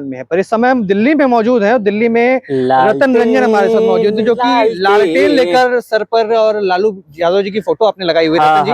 में है। पर इस समय हम दिल्ली में मौजूद हैं। दिल्ली में रतन रंजन हमारे साथ मौजूद है, जो कि लालटेन लेकर सर पर और लालू यादव जी की फोटो आपने लगाई हुई है। रतन जी,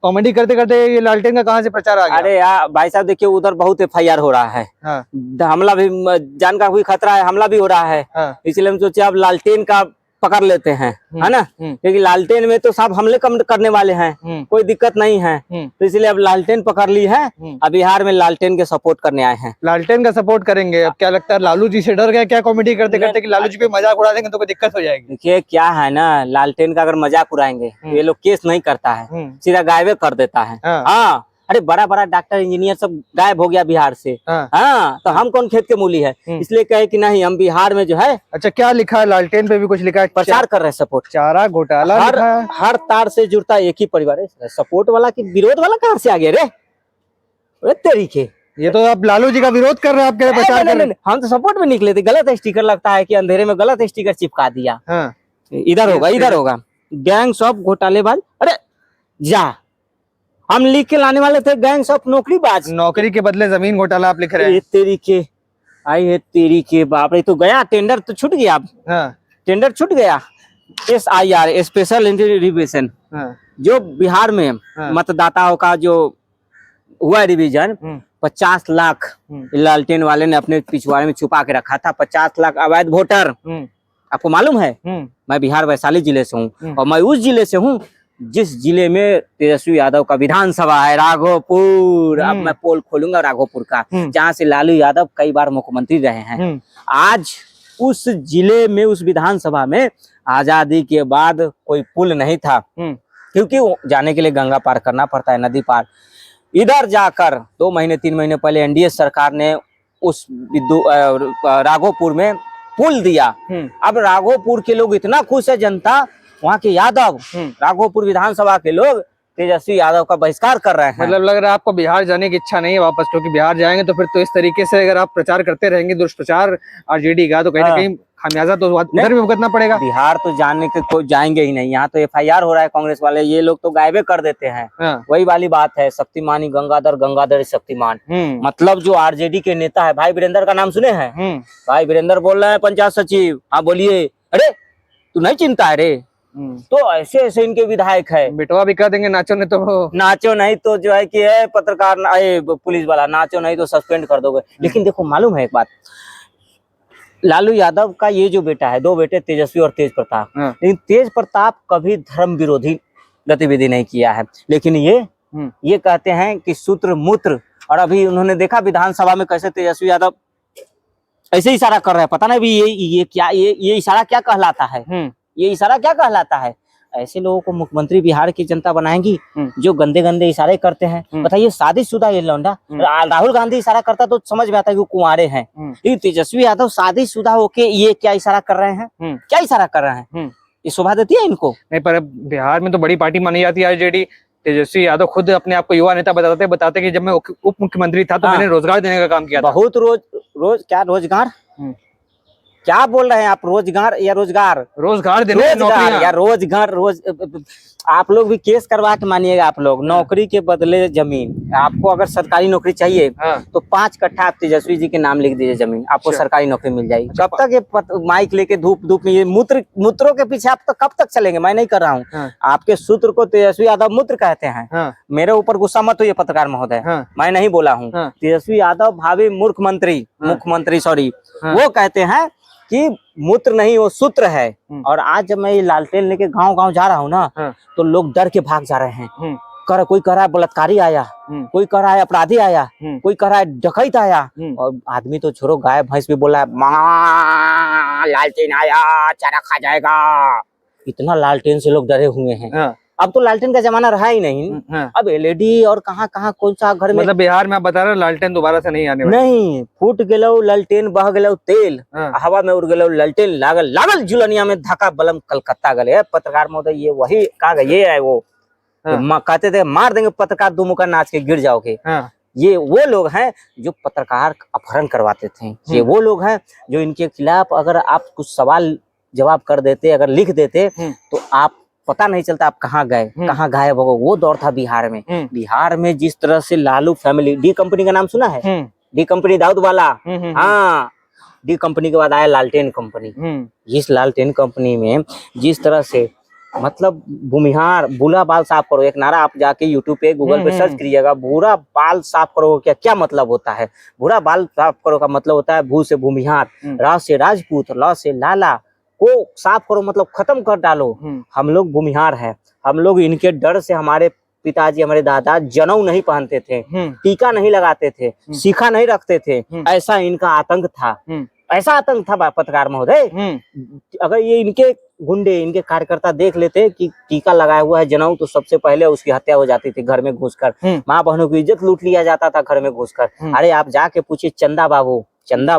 कॉमेडी करते करते ये लालटेन का कहाँ से प्रचार आ गया? अरे यार भाई साहब देखिए, उधर बहुत FIR हो रहा है। हाँ। हमला भी, जान का भी खतरा है, हमला भी हो रहा है। हाँ। इसलिए हम सोचे अब लालटेन का पकड़ लेते हैं, है ना, क्योंकि लालटेन में तो सब हमले कम करने वाले हैं, कोई दिक्कत नहीं है। तो इसलिए अब लालटेन पकड़ ली है। अब बिहार में लालटेन के सपोर्ट करने आए हैं। लालटेन का सपोर्ट करेंगे। अब क्या लगता है, लालू जी से डर गए क्या कॉमेडी करते करते कि लालू जी पे मजाक उड़ा देंगे तो कोई दिक्कत हो जाएगी? देखिए क्या है ना, लालटेन का अगर मजाक उड़ाएंगे तो ये लोग केस नहीं करता है, सीधा गायब कर देता है। हाँ, अरे बड़ा बड़ा डॉक्टर इंजीनियर सब गायब हो गया बिहार से। हाँ, तो हम कौन खेत के मूली है, इसलिए कहे कि नहीं, हम बिहार में जो है। अच्छा, क्या लिखा है लालटेन पे? भी कुछ लिखा है, प्रचार कर रहे हैं, सपोर्ट। चारा घोटाला हर तार से जुड़ता एक ही परिवार है। सपोर्ट वाला की विरोध वाला कहाँ से आ गया रे तरीके? ये तो आप लालू जी का विरोध कर रहे हैं, आप कह रहे प्रचार कर रहे हैं। हम तो सपोर्ट में निकले थे। गलत स्टिकर लगता है कि अंधेरे में गलत स्टिकर चिपका दिया। इधर होगा, इधर होगा, गैंग्स ऑफ घोटालेबाज। अरे जा, हम लिख के लाने वाले थे गैंग्स ऑफ नौकरीबाज। नौकरी के बदले जमीन घोटाला आप लिख रहे हैं। तेरी के आई है, तेरी के बाप रे। तो गया टेंडर तो छूट गया। टेंडर छूट गया। SIR स्पेशल रिविजन, जो बिहार में मतदाताओं का जो हुआ रिवीजन, 50 लाख लालटेन वाले ने अपने पिछवाड़े में छुपा के रखा था। 50 लाख अवैध वोटर। आपको मालूम है, मैं बिहार वैशाली जिले से हूँ, और मैं उस जिले से हूँ जिस जिले में तेजस्वी यादव का विधानसभा है, राघोपुर। अब मैं पोल खोलूंगा राघोपुर का, जहाँ से लालू यादव कई बार मुख्यमंत्री रहे हैं। आज उस जिले में, उस विधानसभा में आजादी के बाद कोई पुल नहीं था, क्योंकि जाने के लिए गंगा पार करना पड़ता है, नदी पार। इधर जाकर 2 महीने 3 महीने पहले NDA सरकार ने उस राघोपुर में पुल दिया। अब राघोपुर के लोग इतना खुश है, जनता वहाँ के यादव, राघोपुर विधानसभा के लोग तेजस्वी यादव का बहिष्कार कर रहे हैं। मतलब लग रहा है आपको बिहार जाने की इच्छा नहीं है वापस, क्योंकि बिहार जाएंगे तो फिर तो इस तरीके से अगर आप प्रचार करते रहेंगे दुष्प्रचार RJD का, तो कहीं ना कहीं खामियाजा तो उधर भी भुगतना पड़ेगा। बिहार तो जाने के कोई जाएंगे ही नहीं। यहाँ तो FIR हो रहा है कांग्रेस वाले, ये लोग तो गायबे कर देते हैं। वही वाली बात है, शक्तिमानी गंगाधर शक्तिमान। मतलब जो RJD के नेता है, भाई वीरेंद्र का नाम सुने हैं? भाई वीरेंद्र बोल रहे हैं पंचायत सचिव। हाँ बोलिए। अरे तू नहीं चिंता है रे? तो ऐसे ऐसे इनके विधायक है। बेटवा भी कह देंगे नाचो नहीं तो, नाचो नहीं तो जो है कि है पत्रकार, पुलिस वाला, नाचो नहीं तो सस्पेंड कर दोगे। लेकिन देखो मालूम है एक बात, लालू यादव का ये जो बेटा है, 2 बेटे तेजस्वी और तेज प्रताप, लेकिन तेज प्रताप कभी धर्म विरोधी गतिविधि नहीं किया है, लेकिन ये कहते हैं कि सूत्र मूत्र। और अभी उन्होंने देखा विधानसभा में कैसे तेजस्वी यादव ऐसे इशारा कर रहे हैं। पता नहीं भी ये क्या, ये इशारा क्या कहलाता है? ये इशारा क्या कहलाता है? ऐसे लोगों को मुख्यमंत्री बिहार की जनता बनाएगी जो गंदे गंदे इशारे करते हैं। बताइए, शादीशुदा ये लौंडा। राहुल गांधी इशारा करता तो समझ में आता है कि वो कुंवारे हैं, लेकिन तेजस्वी यादव शादीशुदा होके ये क्या इशारा कर रहे हैं? क्या इशारा कर रहे हैं? ये शोभा देती है इनको? नहीं, पर बिहार में तो बड़ी पार्टी मानी जाती है RJD। तेजस्वी यादव खुद अपने आप को युवा नेता बताते कि जब मैं उप मुख्यमंत्री था तो मैंने रोजगार देने का काम किया था। बहुत क्या रोजगार? क्या बोल रहे हैं आप? रोजगार या रोजगार देने, या रोजगार। आप लोग भी केस करवा के मानिएगा। आप लोग नौकरी के बदले जमीन, आपको अगर सरकारी नौकरी चाहिए तो 5 कट्ठा आप तेजस्वी जी के नाम लिख दीजिए जमीन, आपको सरकारी नौकरी मिल जाएगी। कब तक ये माइक लेके धूप में ये मूत्रों के पीछे आप कब तक चलेंगे? मैं नहीं कर रहा हूँ। आपके सूत्र को तेजस्वी यादव मूत्र कहते हैं। मेरे ऊपर गुस्सा मत होइए पत्रकार महोदय, मैं नहीं बोला हूँ। तेजस्वी यादव भावी मुख्यमंत्री सॉरी, वो कहते हैं कि मूत्र नहीं, वो सूत्र है। और आज जब मैं ये लालटेन लेके गांव जा रहा हूँ ना, तो लोग डर के भाग जा रहे हैं। कोई कह रहा है बलात्कारी आया, कोई कह रहा है अपराधी आया, कोई कह रहा है डकैत आया, और आदमी तो छोड़ो, गाय भैंस भी बोल रहा है माँ लालटेन आया, चारा खा जाएगा। इतना लालटेन से लोग डरे हुए हैं। अब तो लालटेन का जमाना रहा ही नहीं। अब LED और कहाँ कौन सा घर में। मतलब बिहार में आप बता रहे हो लालटेन दोबारा से नहीं आने वाला? नहीं, फूट गेलो लालटेन, बह गेलो तेल, हवा में उड़ गेलो लालटेन, लागल जुलनिया में धक्का बलम कलकत्ता गले। पत्रकार महोदय, ये वही कहा गया, ये है वो कहते थे मार देंगे पत्रकार, 2 मुक्का नाच के गिर जाओगे। ये वो लोग हैं जो पत्रकार अपहरण करवाते थे। ये वो लोग हैं जो इनके खिलाफ अगर आप कुछ सवाल जवाब कर देते, अगर लिख देते, तो आप पता नहीं चलता आप कहाँ गए, कहाँ गायब हो गए। वो दौर था बिहार में। बिहार में जिस तरह से लालू फैमिली, डी कंपनी का नाम सुना है? डी कंपनी दाऊद वाला। हाँ, डी कंपनी के बाद आया लालटेन कंपनी। इस लालटेन कंपनी में जिस तरह से मतलब भूमिहार भूरा बाल साफ करो, एक नारा आप जाके यूट्यूब पे गूगल पे सर्च करिएगा, भूरा बाल साफ करो क्या क्या मतलब होता है। भूरा बाल साफ करो का मतलब होता है भू से भूमिहार, रा से राजपूत, ला से लाला को साफ करो मतलब खत्म कर डालो। हम लोग भूमिहार है, हम लोग इनके डर से हमारे पिताजी हमारे दादा जनेऊ नहीं पहनते थे, टीका नहीं लगाते थे, शिखा नहीं रखते थे, ऐसा इनका आतंक था। ऐसा आतंक था पत्रकार महोदय। अगर ये इनके गुंडे इनके कार्यकर्ता देख लेते कि टीका लगाया हुआ है जनेऊ, तो सबसे पहले उसकी हत्या हो जाती थी घर में घुसकर। माँ बहनों की इज्जत लूट लिया जाता था घर में घुसकर। अरे आप जाके पूछिए चंदा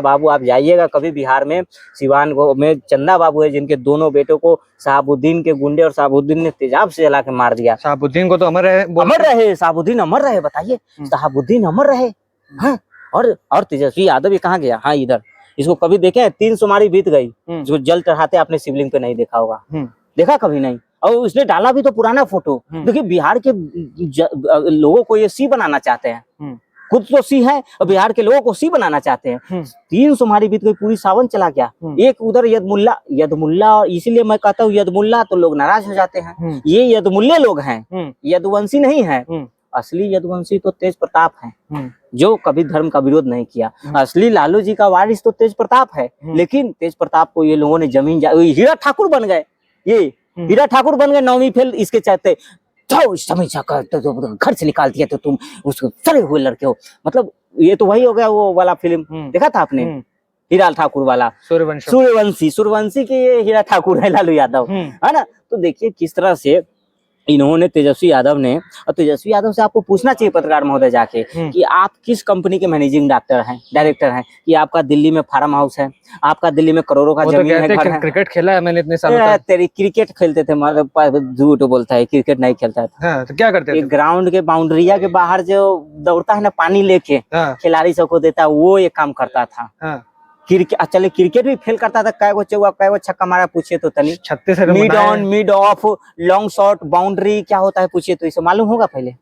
बाबू आप जाइएगा कभी बिहार में, सिवान में चंदा बाबू है जिनके दोनों बेटों को शहाबुद्दीन के गुंडे और शहाबुद्दीन ने तेजाब से जला के मार दिया। शहाबुद्दीन को तो अमर रहे, शहाबुद्दीन अमर रहे। बताइए, शहाबुद्दीन अमर रहे। हाँ, और तेजस्वी यादव ये कहाँ गया? हाँ, इधर इसको कभी देखे? 3 सुमारी बीत गई, जो जल चढ़ाते आपने शिवलिंग पे नहीं देखा होगा, देखा कभी नहीं। और उसने डाला भी तो पुराना फोटो। देखिए बिहार के लोगों को ये सी बनाना चाहते हैं, खुद तो सी है और बिहार के लोगों को सी बनाना चाहते हैं। 3 सुमारी बीत गई, पूरी सावन चला गया। एक उधर यदमुल्ला, और इसीलिए मैं कहता हूँ यदमुल्ला तो लोग नाराज हो जाते हैं। ये यदमुल्ले लोग हैं, यदुवंशी नहीं है। असली यदुवंशी तो तेज प्रताप है, जो कभी धर्म का विरोध नहीं किया। असली लालू जी का वारिस तो तेज प्रताप है, लेकिन तेज प्रताप को ये लोगों ने जमीन हीरा ठाकुर बन गए। ये हीरा ठाकुर बन गए 9वीं फेल इसके चाहते घर से निकाल दिया तो तुम उसको सड़े हुए लड़के हो। मतलब ये तो वही हो गया वो वाला फिल्म देखा था आपने, हीरा ठाकुर वाला, सूर्यवंशी के ये हीरा ठाकुर है लालू यादव, है ना। तो देखिए किस तरह से इन्होंने तेजस्वी यादव ने, और तेजस्वी यादव से आपको पूछना चाहिए पत्रकार महोदय जाके कि आप किस कंपनी के मैनेजिंग डायरेक्टर हैं, कि आपका दिल्ली में फार्म हाउस है, आपका दिल्ली में करोड़ों का जमीन है, घर है। क्रिकेट खेला है मैंने इतने सालों तक। तेरी क्रिकेट खेलते थे, झूठ बोलता है, क्रिकेट नहीं खेलता था। हाँ, तो क्या करते थे? ग्राउंड के बाउंड्रिया के बाहर जो दौड़ता है ना पानी लेके, खिलाड़ी सबको देता है, वो ये काम करता था। चले क्रिकेट भी फेल करता था, कै गो छक्का मारा पूछिए तो तनी। 36 mid on, mid of, long shot, boundary क्या होता है पूछिए तो इसे मालूम होगा पहले।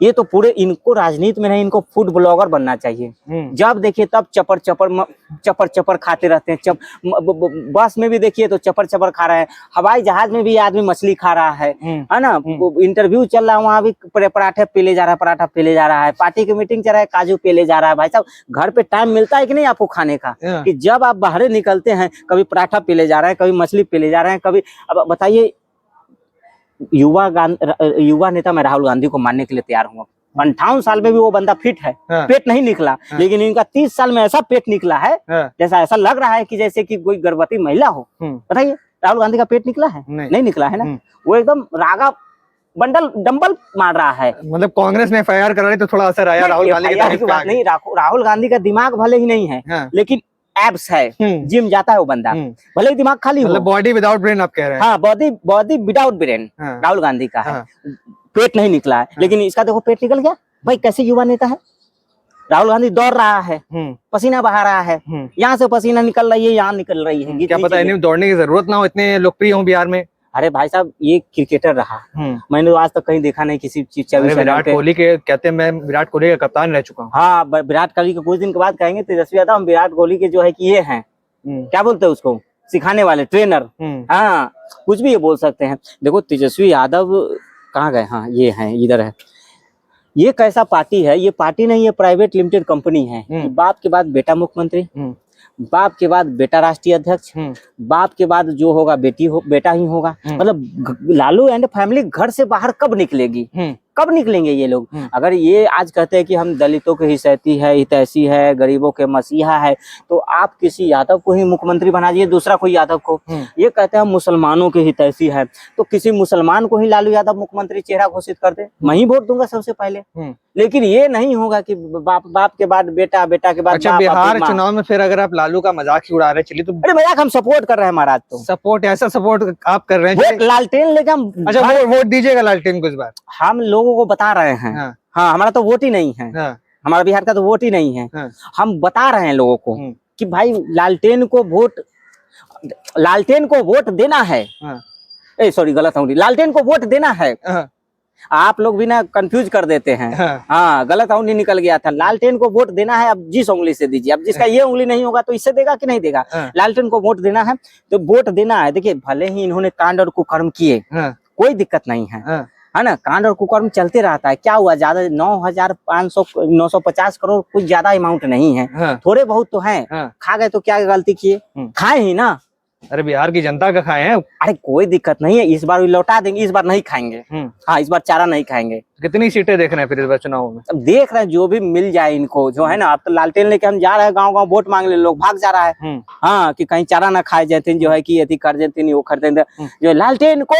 ये तो पूरे इनको राजनीति में नहीं, इनको फूड ब्लॉगर बनना चाहिए। जब देखिए तब चपर खाते रहते हैं। बस में भी देखिए तो चपर खा रहे हैं, हवाई जहाज में भी आदमी मछली खा रहा है ना। इंटरव्यू चल रहा है, वहाँ भी पराठे पेले जा रहा है, पार्टी की मीटिंग चल रहा है, काजू पेले जा रहा है। भाई साहब घर पे टाइम मिलता है कि नहीं आपको खाने का? कि जब आप बाहर निकलते हैं, कभी पराठा पेले जा रहे हैं, कभी मछली पेले जा रहे हैं, कभी। अब बताइए, युवा नेता मैं राहुल गांधी को मानने के लिए तैयार हूँ। 58 साल में भी वो बंदा फिट है, पेट नहीं निकला, लेकिन इनका 30 साल में ऐसा पेट निकला है, जैसा ऐसा लग रहा है कि जैसे कि कोई गर्भवती महिला हो। बताइए, राहुल गांधी का पेट निकला है? नहीं निकला है ना। वो एकदम रागा डंबल मार रहा है। मतलब कांग्रेस में FIR करा रही तो थोड़ा असर आया राहुल गांधी की बात नहीं। राहुल गांधी का दिमाग भले ही नहीं है, लेकिन एब्स है, जिम जाता है वो बंदा, भले ही दिमाग खाली हो। बॉडी विदाउट ब्रेन आप कह रहे हैं? हाँ, body without brain Rahul Gandhi का है। पेट नहीं निकला है, लेकिन इसका देखो पेट निकल गया। भाई कैसे युवा नेता है? राहुल गांधी दौड़ रहा है, पसीना बहा रहा है, यहाँ से पसीना निकल रही है, यहाँ निकल रही है। क्या पता इन्हें दौड़ने की जरूरत ना हो, इतने लोकप्रिय हो बिहार में। अरे भाई साहब, ये क्रिकेटर रहा, मैंने आज तक कहीं देखा नहीं किसी चीज। विराट कोहली के कहते हैं, मैं विराट कोहली का कप्तान रह चुका हूँ। हाँ, विराट कोहली के कुछ दिन के बाद कहेंगे तेजस्वी यादव हम विराट कोहली के जो है कि ये हैं, क्या बोलते हैं उसको, सिखाने वाले, ट्रेनर। हाँ, कुछ भी ये बोल सकते हैं। देखो तेजस्वी यादव कहाँ गए? हाँ, ये हैं, इधर है। ये कैसा पार्टी है? ये पार्टी नहीं, ये प्राइवेट लिमिटेड कंपनी है। बाप के बाद बेटा मुख्यमंत्री, बाप के बाद बेटा राष्ट्रीय अध्यक्ष, बाप के बाद जो होगा बेटा ही होगा। मतलब लालू एंड फैमिली घर से बाहर कब निकलेगी? कब निकलेंगे ये लोग? अगर ये आज कहते हैं कि हम दलितों के हितैषी है, गरीबों के मसीहा है, तो आप किसी यादव को ही मुख्यमंत्री बना दीजिए, दूसरा कोई यादव को। ये कहते हैं हम मुसलमानों के हितैषी है, तो किसी मुसलमान को ही लालू यादव मुख्यमंत्री चेहरा घोषित कर दे, मैं ही वोट दूंगा सबसे पहले। लेकिन ये नहीं होगा कि बाप के बाद बेटा, बेटा के बाद। अच्छा, बिहार चुनाव में फिर अगर आप लालू का मजाक ही उड़ा रहे, चलिए तो। अरे मजाक हम सपोर्ट कर रहे हैं महाराज। तो सपोर्ट, ऐसा सपोर्ट आप कर रहे हैं? लालटेन लेके हम। अच्छा, वोट दीजिएगा लालटेन को इस बार? हम लोगों को बता रहे हैं। हाँ, हमारा तो वोट ही नहीं है। हमारा बिहार का तो वोट ही नहीं है। हम बता रहे हैं लोगों को कि भाई लालटेन को वोट देना है। सॉरी, गलत हूँ। लालटेन को वोट देना है, आप लोग भी ना कंफ्यूज कर देते हैं। हाँ। हाँ, गलत उंगली निकल गया था। लालटेन को वोट देना है, अब जिस उंगली से दीजिए। अब जिसका ये उंगली नहीं होगा तो इससे देगा कि नहीं देगा। हाँ। लालटेन को वोट देना है तो वोट देना है। देखिए, भले ही इन्होंने कांड और कुकर्म किए, हाँ। कोई दिक्कत नहीं है, हाँ। है ना। कांड और कुकर्म चलते रहता है। क्या हुआ, ज्यादा 9,50 करोड़ कुछ ज्यादा अमाउंट नहीं है। हाँ। थोड़े बहुत तो है। हाँ। खा गए तो क्या गलती किए, खाए ही ना। अरे बिहार की जनता का खाए हैं। अरे कोई दिक्कत नहीं है, इस बार भी लौटा देंगे, इस बार नहीं खाएंगे। हाँ, इस बार चारा नहीं खाएंगे। कितनी सीटें देख रहे हैं फिर इस बार चुनाव में? अब देख रहे हैं जो भी मिल जाए इनको, जो है ना। अब तो लालटेन लेके हम जा रहे हैं गांव गांव वोट मांगने, लोग भाग जा रहा है। हाँ, कि कहीं चारा ना खाए जाते, जो है कि यदि कर देते वो कर देते, जो लालटेन को